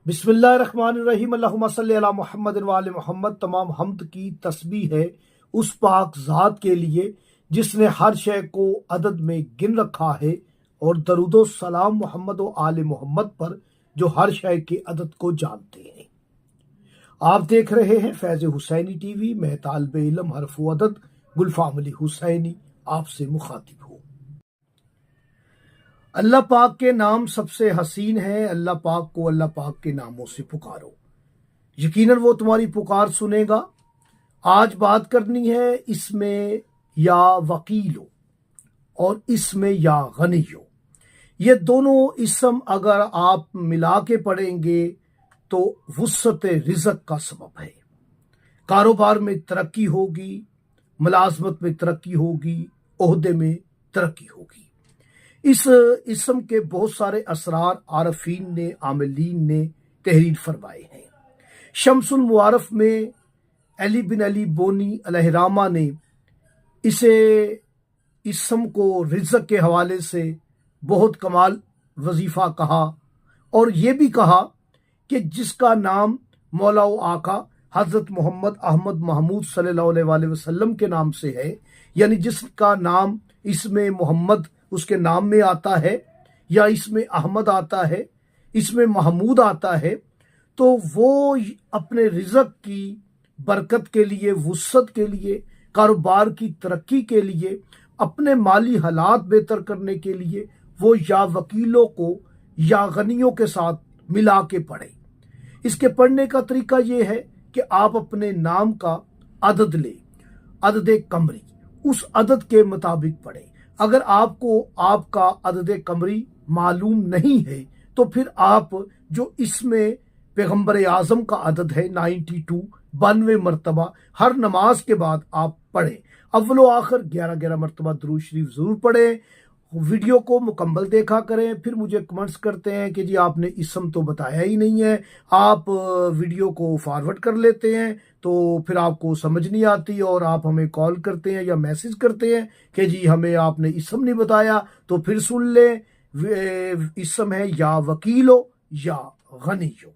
बिस्मिल्लाहिर्रहमानिर्रहीम। अल्लाहुम्मा सल्ली अला मुहम्मद व आले मुहम्मद। तमाम हम्द की तस्बीह है उस पाक ज़ात के लिए जिसने हर शय को अदद में गिन रखा है, और दरूदो सलाम मोहम्मद व आले मोहम्मद पर जो हर शय के अदद को जानते हैं। आप देख रहे हैं फैज़ हुसैनी टीवी। मैं तालिबे इल्म हरफ व अदद गुलफाम अली हुसैनी आपसे मुखातिब हूँ। अल्लाह पाक के नाम सबसे हसीन है। अल्लाह पाक को अल्लाह पाक के नामों से पुकारो, यकीनन वो तुम्हारी पुकार सुनेगा। आज बात करनी है इसमें या वकीलो और इसमें या गनियो। ये दोनों इसम अगर आप मिला के पढ़ेंगे तो वुसअत रिज़्क का सबब है। कारोबार में तरक्की होगी, मुलाजमत में तरक्की होगी, ओहदे में तरक्की होगी। इस इसम के बहुत सारे असरार आरफीन ने, आमिलीन ने तहरीर फरमाए हैं। शम्सुल मुआरफ में अली बिन अली बोनी अलहरामा ने इसे इसम को रिज़्क के हवाले से बहुत कमाल वजीफ़ा कहा, और ये भी कहा कि जिसका नाम मौला व आका हज़रत मोहम्मद अहमद महमूद सल्लल्लाहु अलैहि वसल्लम के नाम से है, यानी जिसका नाम इसमें मोहम्मद उसके नाम में आता है, या इसमें अहमद आता है, इसमें महमूद आता है, तो वो अपने रिज़्क की बरकत के लिए, वुसअत के लिए, कारोबार की तरक्की के लिए, अपने माली हालात बेहतर करने के लिए वो या वकीलों को या गनियों के साथ मिला के पढ़े। इसके पढ़ने का तरीका ये है कि आप अपने नाम का अदद ले, अदद कमरी, उस अदद के मुताबिक पढ़े। अगर आपको आपका अदद कमरी मालूम नहीं है तो फिर आप जो इसमें पैगंबर आजम का अदद है 92, 92 मरतबा हर नमाज के बाद आप पढ़ें। अव्वल व आखिर 11-11 मरतबा दुरूद शरीफ जरूर पढ़ें। वीडियो को मुकम्मल देखा करें। फिर मुझे कमेंट्स करते हैं कि जी आपने इसम तो बताया ही नहीं है, आप वीडियो को फॉरवर्ड कर लेते हैं तो फिर आपको समझ नहीं आती, और आप हमें कॉल करते हैं या मैसेज करते हैं कि जी हमें आपने इसम नहीं बताया। तो फिर सुन लें, इसम है या वकीलो या गनियो।